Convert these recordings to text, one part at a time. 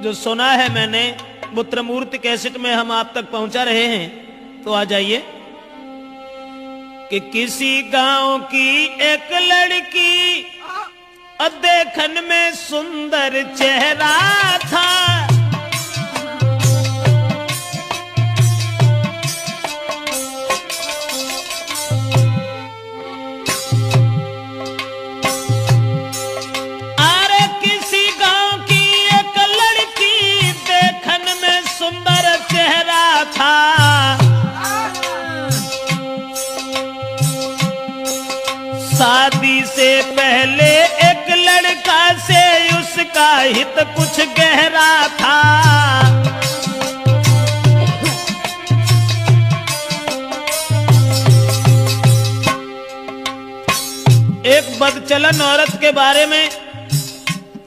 जो सुना है मैंने पुत्रमूर्ति कैसेट में हम आप तक पहुंचा रहे हैं, तो आ जाइए कि किसी गांव की एक लड़की देखन में सुंदर चेहरा था। अरे किसी गांव की एक लड़की देखन में सुंदर चेहरा था। शादी से पहले एक लड़का से उसका हित कुछ गहरा था। एक बदचलन औरत के बारे में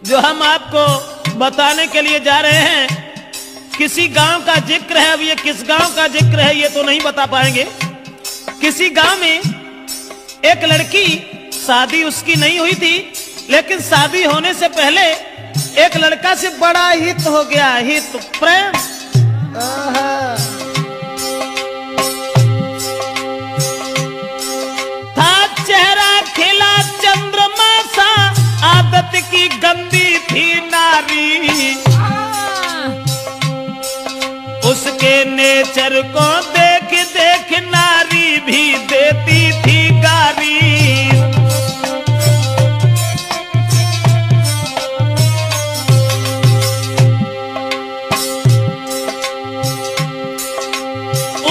जो हम आपको बताने के लिए जा रहे हैं, किसी गांव का जिक्र है। अब ये किस गांव का जिक्र है ये तो नहीं बता पाएंगे। किसी गांव में एक लड़की, शादी उसकी नहीं हुई थी, लेकिन शादी होने से पहले एक लड़का से बड़ा हित हो गया, हित प्रेम। था चेहरा खिला चंद्रमा सा, आदत की गंदी थी नारी। उसके नेचर को देख देख नारी भी देती थी गारी।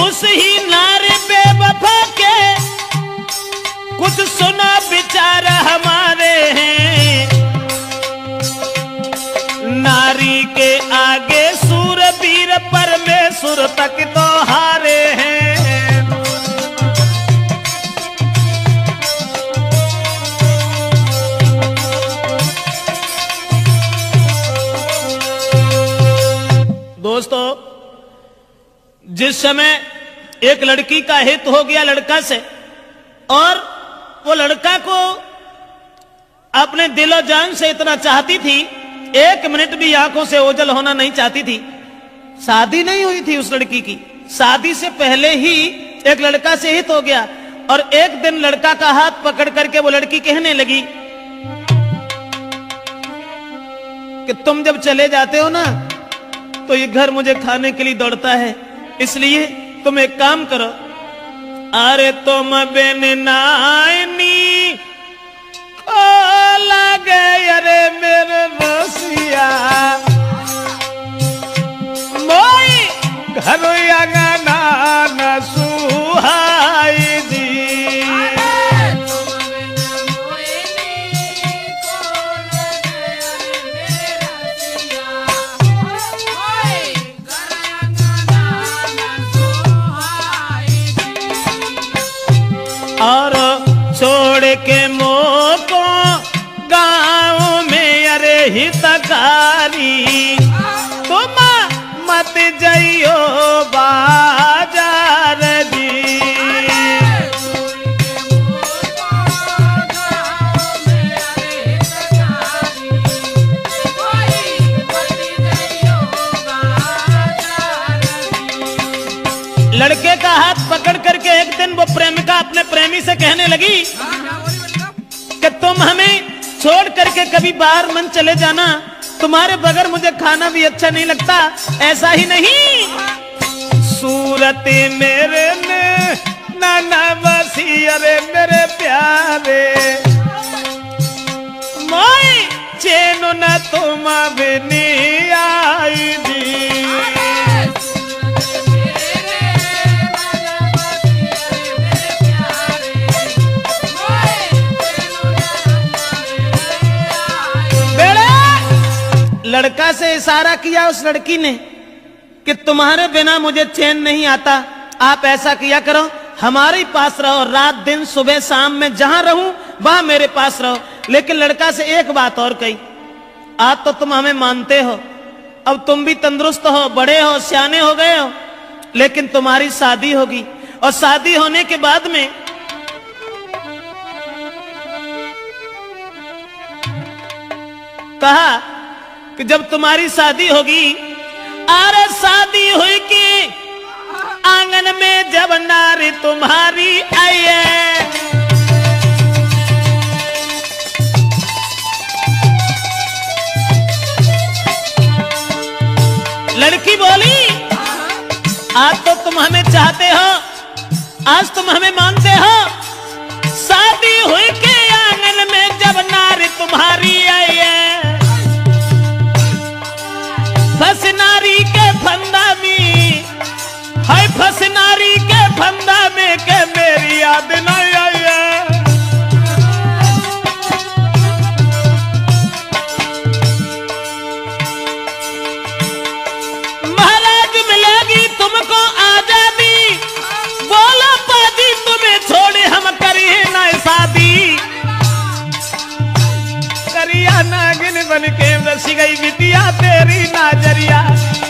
उस ही नारी बेवफा के कुछ सुना विचार हमारे हैं। नारी के आगे सूरवीर परमेश्वर तक तो हारे हैं। दोस्तों, जिस समय एक लड़की का हित हो गया लड़का से, और वो लड़का को अपने दिलो जान से इतना चाहती थी, एक मिनट भी आंखों से ओझल होना नहीं चाहती थी। शादी नहीं हुई थी उस लड़की की, शादी से पहले ही एक लड़का से हित हो गया। और एक दिन लड़का का हाथ पकड़ करके वो लड़की कहने लगी कि तुम जब चले जाते हो ना तो ये घर मुझे खाने के लिए दौड़ता है, इसलिए तुम एक काम करो, अरे तुम बिन नाइनी को लगे अरे मेरे रसिया मोई घर अंगना न सुहाई जी। और छोड़ के मोको गाँव में अरे हितकारी, तुम मत जाइयो बाजार जी। लड़के का हाथ पकड़ करके एक दिन वो प्रेमिका अपने प्रेमी से कहने लगी कि तुम हमें छोड़ करके कभी बाहर मन चले जाना, तुम्हारे बगैर मुझे खाना भी अच्छा नहीं लगता। ऐसा ही नहीं, सूरत मेरे ने नाना बसी अरे मेरे प्यारे मोई चैन न तुम बिनी आई जी। लड़का से इशारा किया उस लड़की ने कि तुम्हारे बिना मुझे चैन नहीं आता, आप ऐसा किया करो, हमारे पास रहो, रात दिन सुबह शाम में जहां रहूं वहां मेरे पास रहो। लेकिन लड़का से एक बात और कही, आज तो तुम हमें मानते हो, अब तुम भी तंदुरुस्त हो, बड़े हो, सियाने हो गए हो, लेकिन तुम्हारी शादी होगी, और शादी होने के बाद में कहा कि जब तुम्हारी शादी होगी, अरे शादी हुई कि आंगन में जब नारी तुम्हारी आई है, लड़की बोली आज तो तुम हमें चाहते हो, आज तुम हमें मानते हो, शादी हुई के आंगन में जब नारी तुम्हारी आई है, फंस नारी के फंदा में, हाय फंस नारी के फंदा में के मेरी याद नहीं आई है। महाराज मिलेगी तुमको आजादी, बोलो पाजी तुम्हें छोड़े हम करिए ना शादी, करिया नागिन बन के रस गई बिटिया तेरी नाजरिया,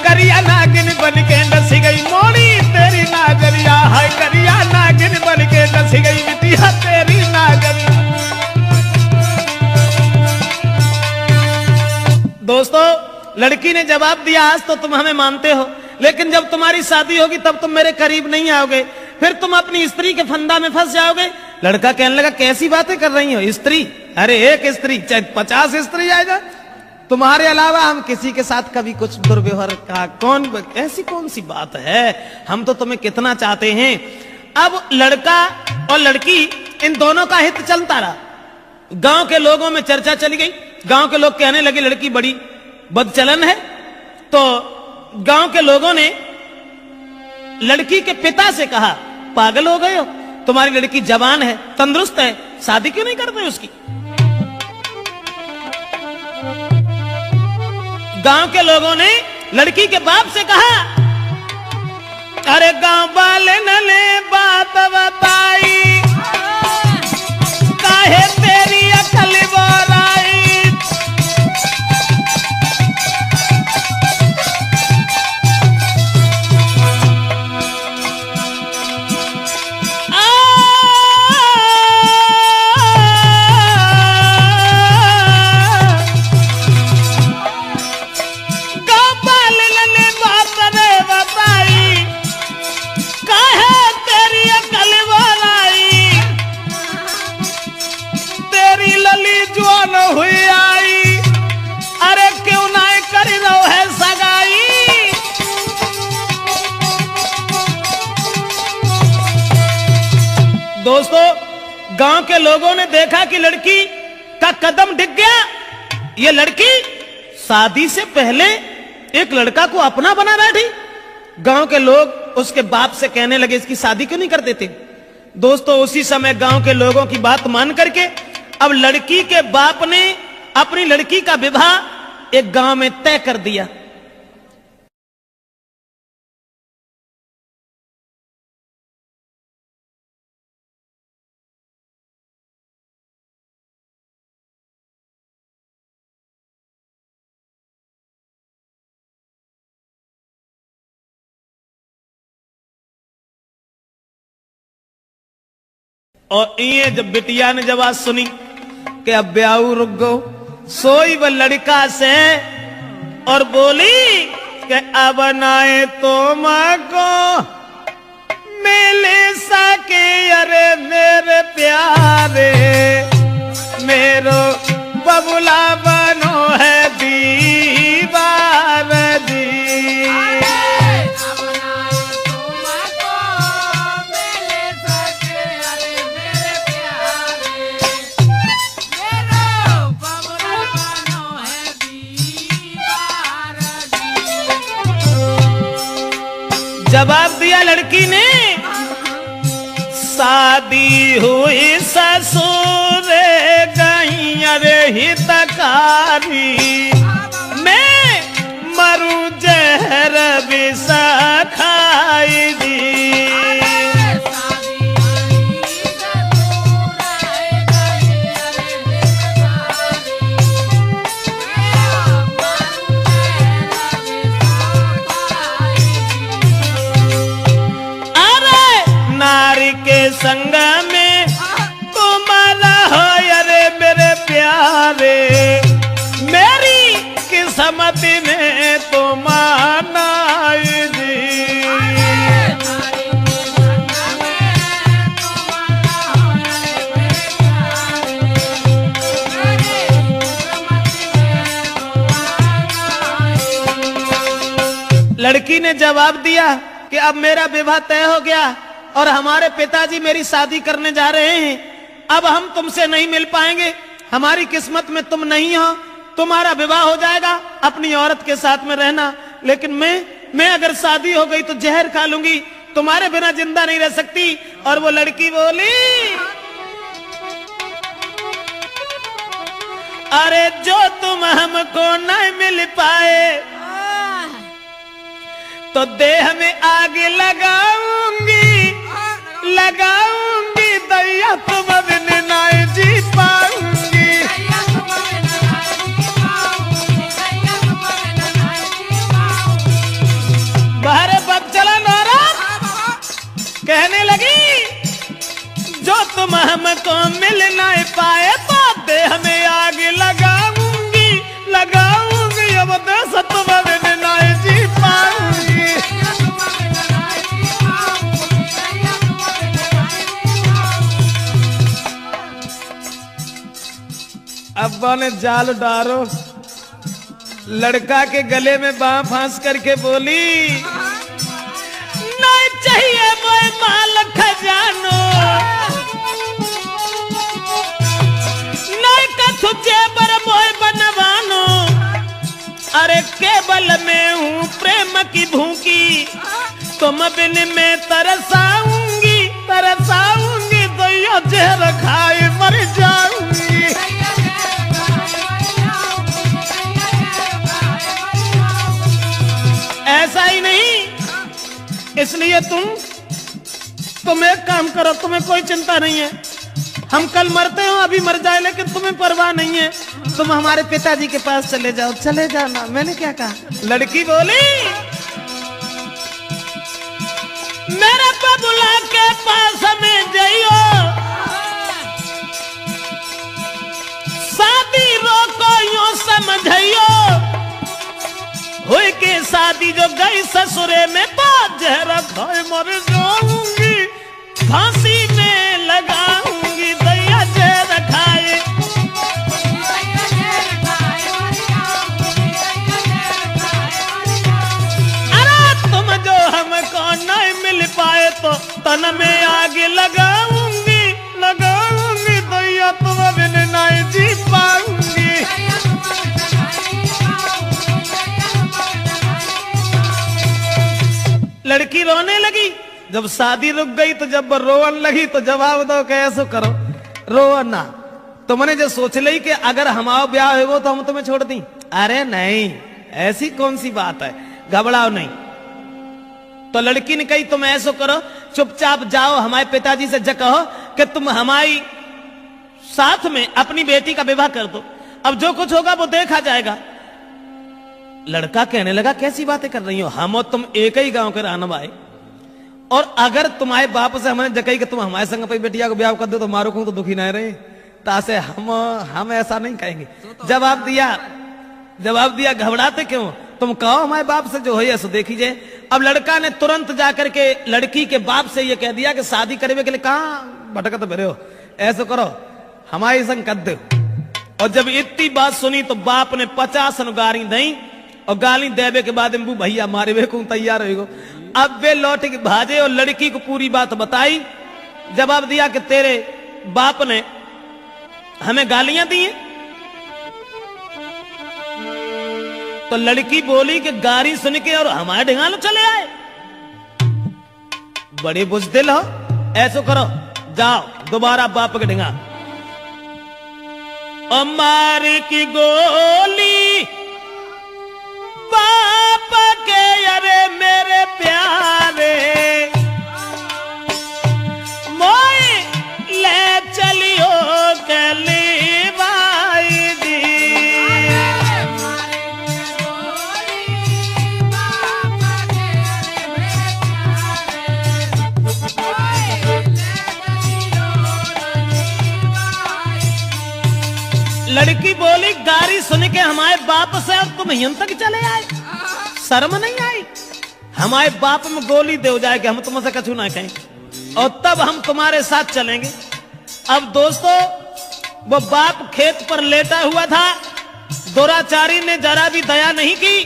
करिया नागिन बन के रस गई मोड़ी तेरी नाजरिया, हाय करिया नागिन बन के रस गई बिटिया तेरी नाजरिया। दोस्तों, लड़की ने जवाब दिया आज तो तुम हमें मानते हो, लेकिन जब तुम्हारी शादी होगी तब तुम मेरे करीब नहीं आओगे, फिर तुम अपनी स्त्री के फंदा में फंस जाओगे। लड़का कहने लगा कैसी बातें कर रही हो, स्त्री? अरे एक स्त्री चाहे 50 स्त्री आएगा, तुम्हारे अलावा हम किसी के साथ कभी कुछ दुर्व्यवहार का ऐसी कौन सी बात है, हम तो तुम्हें कितना चाहते हैं। अब लड़का और लड़की इन दोनों का हित चलता रहा, गांव के लोगों में चर्चा चली गई, गांव के लोग कहने लगे लड़की बड़ी बदचलन है, तो गांव के लोगों ने लड़की के पिता से कहा पागल हो गए हो, तुम्हारी लड़की जवान है, तंदुरुस्त है, शादी क्यों नहीं करते उसकी। गांव के लोगों ने लड़की के बाप से कहा, अरे गांव वाले ने बात बताई, काहे तेरी अकल बोराई, हुई आई, अरे क्यों ना कर रो है सगाई। दोस्तों, गांव के लोगों ने देखा कि लड़की का कदम डिग गया, ये लड़की शादी से पहले एक लड़का को अपना बना बैठी। गांव के लोग उसके बाप से कहने लगे इसकी शादी क्यों नहीं कर देते। दोस्तों, उसी समय गांव के लोगों की बात मान करके अब लड़की के बाप ने अपनी लड़की का विवाह एक गांव में तय कर दिया। और ये जब बिटिया ने जब आज सुनी कि अब ब्याह रुक गो, सोई वह लड़का से और बोली कि अब नाए तो मां को मिले सके, अरे मेरे प्यारे मेरो बबुला बनो है दीवार दी। जवाब दिया लड़की ने, शादी हुई ससुर गई अरे हितकारी, मैं मरू जहर विष खाई दी। संग में तुम्हारा हो अरे मेरे प्यारे, मेरी किस किस्मत में तुम आनाई जी। लड़की ने जवाब दिया कि अब मेरा विवाह तय हो गया और हमारे पिताजी मेरी शादी करने जा रहे हैं, अब हम तुमसे नहीं मिल पाएंगे, हमारी किस्मत में तुम नहीं हो, तुम्हारा विवाह हो जाएगा, अपनी औरत के साथ में रहना, लेकिन मैं अगर शादी हो गई तो जहर खा लूंगी, तुम्हारे बिना जिंदा नहीं रह सकती। और वो लड़की बोली, अरे जो तुम हमको नहीं मिल पाए तो देह में आग लगाऊंगी, लगाऊंगी, दैया तुम बिन नहीं जी पाऊंगी। बाहर बग चला नौरा कहने लगी, जो तुम हमको मिल नहीं पाए तो देह में आग लगाऊंगी, लगाऊंगी, अब देश तुम बिन नहीं जी पाऊंगी। अब्बा ने जाल डारो, लड़का के गले में बांह फांस करके बोली, नहीं चाहिए मोए माल खजानो, नहीं कछु जेबर मोए बनवानो, अरे केवल मैं हूँ प्रेम की भूखी, तुम बिन में तरसाऊंगी, तरसाऊंगी, दैया जहर खाए मर जाऊंगी। ऐसा ही नहीं, इसलिए तुम एक काम करो, तुम्हें कोई चिंता नहीं है, हम कल मरते हो, अभी मर जाए, लेकिन तुम्हें परवाह नहीं है, तुम हमारे पिताजी के पास चले जाओ, चले जाना। मैंने क्या कहा? लड़की बोली, मेरे बबुला के पास हमें जाइयो, शादी रोको यूं समझियो, हुई के शादी जो गई ससुरे में तो जहर खाए मर जाऊंगी, फांसी में लगाऊंगी, दैया जहर खाए। अरे तुम जो हमको नहीं मिल पाए तो तन में आग लगाऊंगी, लगाऊंगी, दैया तुम बिन नहीं जी पाऊंगी। लड़की रोने लगी, जब शादी रुक गई तो जब रोवन लगी तो जवाब दो कैसे करो, रो ना, तुमने जो सोच ली कि अगर हमारा ब्याह हो तो हम तुम्हें छोड़ दी, अरे नहीं, ऐसी कौन सी बात है, घबराओ नहीं। तो लड़की ने कही तुम ऐसा करो, चुपचाप जाओ हमारे पिताजी से कहो कि तुम हमारी साथ में अपनी बेटी का विवाह कर दो, अब जो कुछ होगा वो देखा जाएगा। लड़का कहने लगा कैसी बातें कर रही हो, हम और तुम एक ही गांव के रहने वाले, और अगर तुम्हारे बाप से हमने जकई कि तुम हमारे संग अपनी बेटिया को ब्याह कर दो तो मारो को तो दुखी नहीं रहे, तासे हम ऐसा नहीं कहेंगे। जवाब दिया घबराते क्यों, तुम कहो हमारे बाप से जो है सो देखिए। अब लड़का ने तुरंत जाकर के लड़की के बाप से ये कह दिया कि शादी करने के लिए कहाँ भटकत फिरे हो, ऐसा करो हमारे संग कर दो। और जब इतनी बात सुनी तो बाप ने 50 गाली दी, और गाली देवे के बाद भैया मारे वे को तैयार हो। अब वे लौट के भाजे और लड़की को पूरी बात बताई, जवाब दिया कि तेरे बाप ने हमें गालियां दी हैं। तो लड़की बोली कि गाली सुन के और हमारे ढिंगालो चले आए, बड़े बुजदिल हो, ऐसो करो जाओ दोबारा बाप के ढिंगा। अमार की गोली बाप के, अरे मेरे प्यारे मोए ले चलियो कली बाई दी। लड़की बोली गारी सुन के हमारे बाप से और तुम यहां तक चले आए, शर्म नहीं आई? हमारे बाप में गोली दे जाए कि हम तुमसे कछु ना कहें और तब हम तुम्हारे साथ चलेंगे। अब दोस्तों वो बाप खेत पर लेटा हुआ था, दुराचारी ने जरा भी दया नहीं की,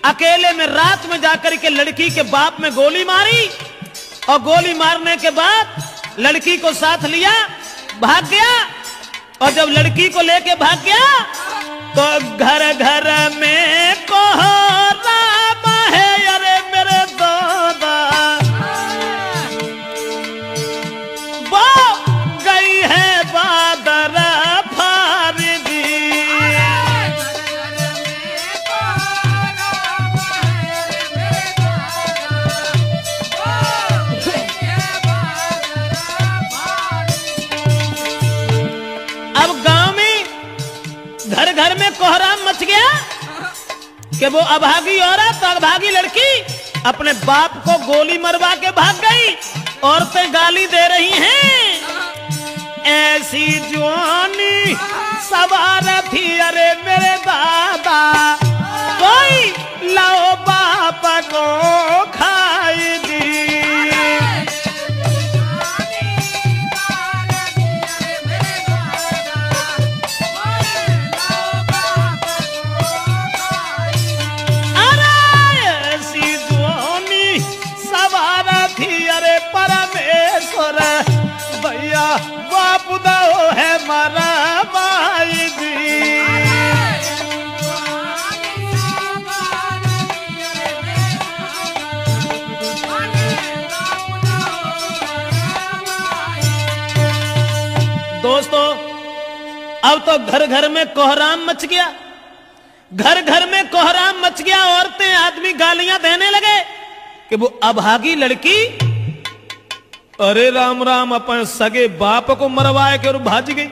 अकेले में रात में जाकर के लड़की के बाप में गोली मारी और गोली मारने के बाद लड़की को साथ लिया, भाग गया। और जब लड़की को लेके भाग गया तो घर घर में कोहराम है, अरे मेरे दादा वो गई है बादर फारगी। अब गांव में घर घर में कोहराम मच गया कि वो अभागी औरत, अभागी लड़की अपने बाप को गोली मरवा के भाग गई। औरतें गाली दे रही हैं, ऐसी जवानी सवार थी, अरे मेरे दादा कोई लाओ बाप को खाई दी। परमेश्वर भैया बाप दो है मारा माई जी। दोस्तों अब तो घर घर में कोहराम मच गया, घर घर में कोहराम मच गया। औरतें आदमी गालियां देने लगे कि वो अभागी लड़की, अरे राम राम, अपन सगे बाप को मरवाए के और भाज गई।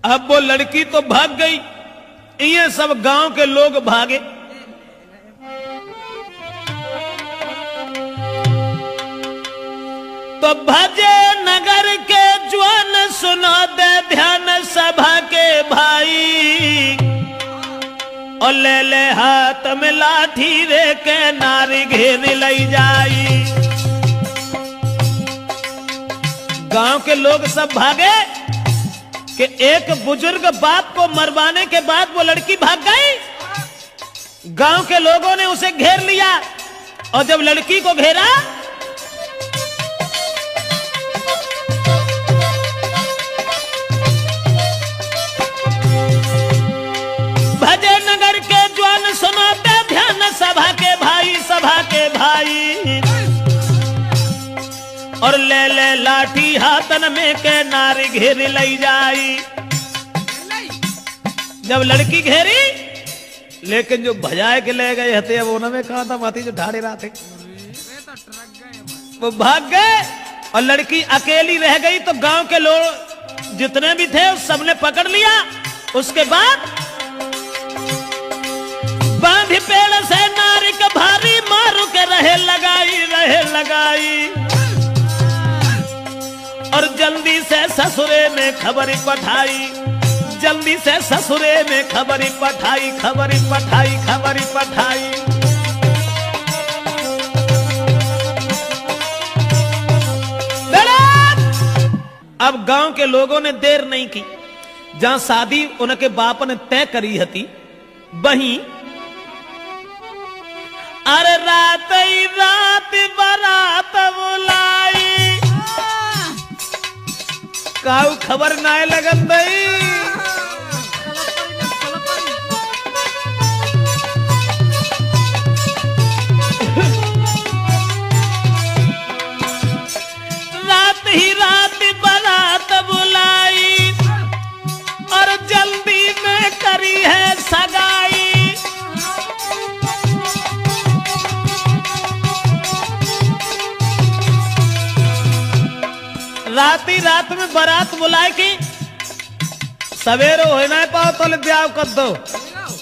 अब वो लड़की तो भाग गई, ये सब गांव के लोग भागे। तो भजे नगर के ज्वान सुनो दे ध्यान सभा के भाई, और ले ले हाथ में लाठी रे के नारी घेर लई जाई। गांव के लोग सब भागे कि एक बुजुर्ग बाप को मरवाने के बाद वो लड़की भाग गई। गांव के लोगों ने उसे घेर लिया और जब लड़की को घेरा भजे नगर के ज्वान सुनाते ध्यान सभा के भाई, सभा के भाई, और ले ले लाठी हाथन में के नारी घेर लई जाई। जब लड़की घेरी, लेकिन जो भजाए के ले गए हते वो न में कहा था माती जो ढाड़े रहा थे वो भाग गए और लड़की अकेली रह गई। तो गांव के लोग जितने भी थे सबने पकड़ लिया। उसके बाद बांधी पेड़ से नारी के भारी मारू के रहे लगाई, और जल्दी से ससुरे में खबरी पठाई, जल्दी से ससुरे में खबरी पठाई। अब गांव के लोगों ने देर नहीं की, जहां शादी उनके बाप ने तय करी हती वहीं अरे रात ही रात बारात बुलाई, काऊ खबर नाय लगन दई। रात ही रात बारात बुलाई और जल्दी में करी है सगाई। रात में बारात बुलाए कि सवेरो हो ना पाओ तो ब्याह कर दो,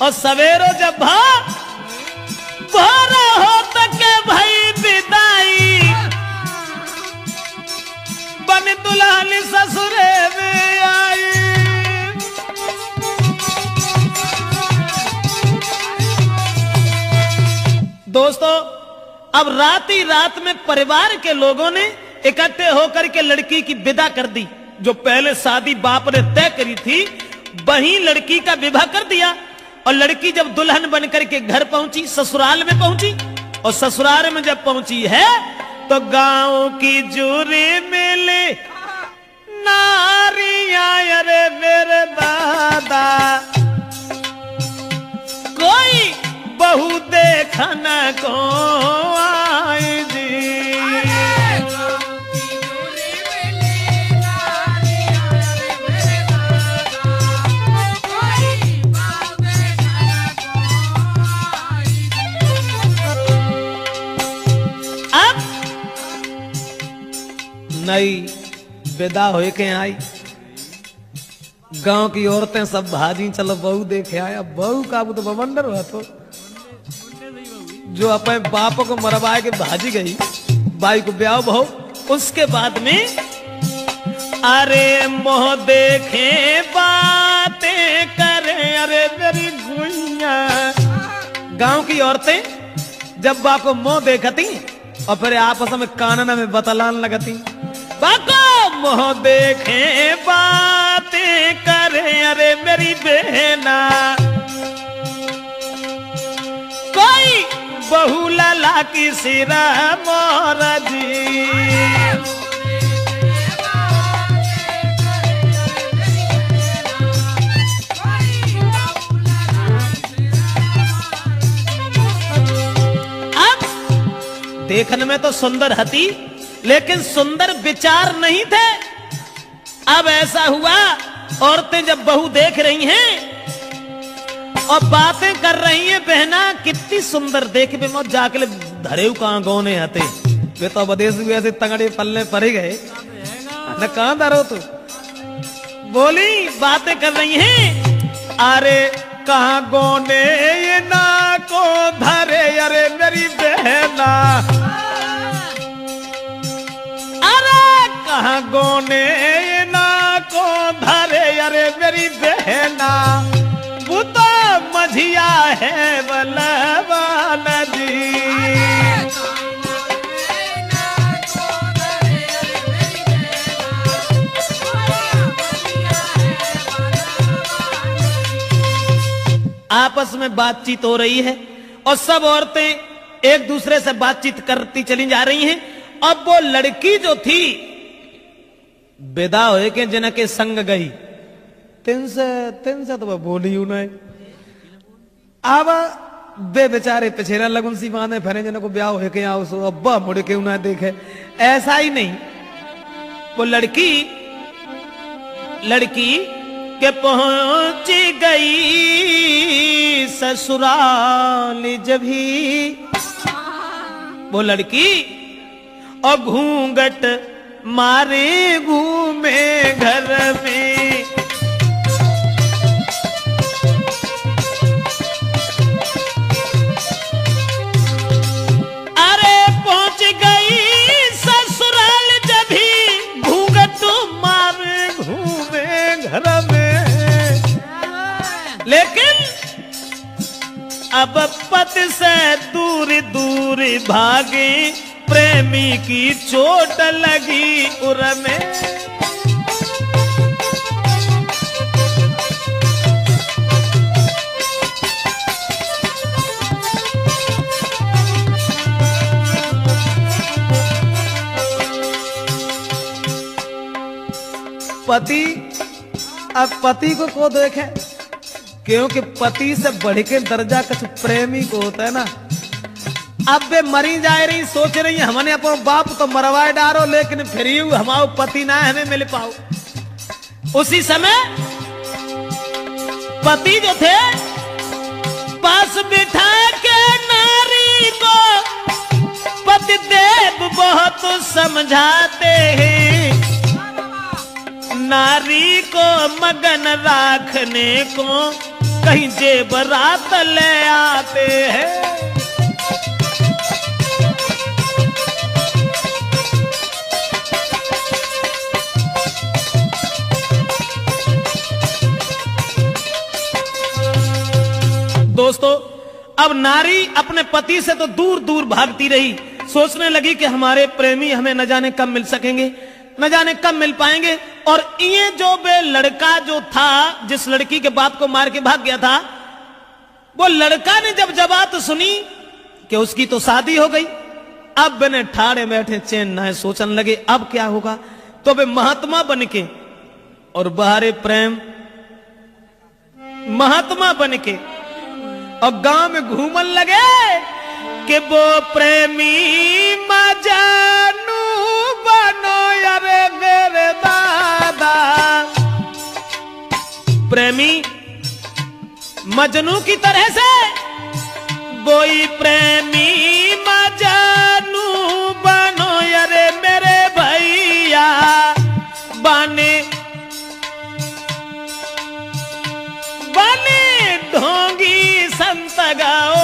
और सवेरो जब भोर हो तक के भाई विदाई, बन दुल्हन ससुरे में आई। दोस्तों, अब रात ही रात में परिवार के लोगों ने इकट्ठे होकर के लड़की की विदा कर दी। जो पहले शादी बाप ने तय करी थी, वही लड़की का विवाह कर दिया। और लड़की जब दुल्हन बनकर के घर पहुंची, ससुराल में पहुंची, और ससुराल में जब पहुंची है तो गांव की जूरी मिली नारियां, अरे मेरे दादा कोई बहू देखन को आई जी। अब नई विदा होए के आई, गांव की औरतें सब भाजी, चलो बहू देखे आया। बहू का तो बवंडर हुआ, तो जो अपने बाप को मरवाए के भाजी गई, बाई को ब्याह बहू। उसके बाद में अरे मोह देखे बातें करे, अरे मेरी गुइया। गांव की औरतें जब बा को मोह देखती और फिर आपस में कानना में बतलान लगती, बाको मोह देखे बातें करे, अरे मेरी बहना कोई बहू लाला की सिरा मोरा जी। अब देखने में तो सुंदर हती, लेकिन सुंदर विचार नहीं थे। अब ऐसा हुआ, औरतें जब बहू देख रही हैं और बातें कर रही हैं, बहना कितनी सुंदर देख बे मत जाके धरेऊ कहां गौने हते, वे तो विदेश में ऐसे तंगड़े पल्ले पड़े गए न, कहां धरो तू। बोली बातें कर रही हैं, अरे कहां गौने ये ना को धरे, अरे मेरी बहना कहां गोने ना को धरे, अरे मेरी बहना वो तो मझिया है बलवान जी। आपस में बातचीत हो रही है और सब औरतें एक दूसरे से बातचीत करती चली जा रही हैं। अब वो लड़की जो थी विदा होए के जिनके संग गई, तिन से तो बोली हूं नहीं। अब बे बेचारे पिछेरा लगुन सी बांधे फिरे, जिनको ब्याह होए के आओ सो अब्बा मुड़ के उन्हें देखे। ऐसा ही नहीं, वो लड़की के पहुंच गई ससुराल जब ही वो लड़की और घूंघट मारे घूमे घर में। अरे पहुंच गई ससुराल जब ही घूंघट मारे घूमे घर में। लेकिन अब पति से दूर दूर भागे, प्रेमी की चोट लगी उर में। पति अब पति को देखे, क्योंकि पति से बढ़ के दर्जा कुछ प्रेमी को होता है ना। अब वे मरी जा रही, सोच रही है हमने अपना बाप तो मरवाए डारो, लेकिन फिर हमारा पति ना हमें मिल पाओ। उसी समय पति जो थे पास बिठा के नारी को पति देव बहुत समझाते हैं, नारी को मगन रखने को कहीं जेबरात ले आते हैं। दोस्तों अब नारी अपने पति से तो दूर दूर भागती रही, सोचने लगी कि हमारे प्रेमी हमें न जाने कब मिल सकेंगे, न जाने कब मिल पाएंगे। और ये जो बे लड़का जो था, जिस लड़की के बाप को मार के भाग गया था, वो लड़का ने जब बात सुनी कि उसकी तो शादी हो गई, अब बने ठाड़े बैठे चैन ना है, सोचने लगे अब क्या होगा। तो वे महात्मा बन के और बाहरे प्रेम महात्मा बन के और गांव में घूमन लगे कि वो प्रेमी मजनू बनो यारे मेरे दादा। प्रेमी मजनू की तरह से वही प्रेमी मजनू बनो यारे मेरे भैया। बने बने ढोंगी संत गाओ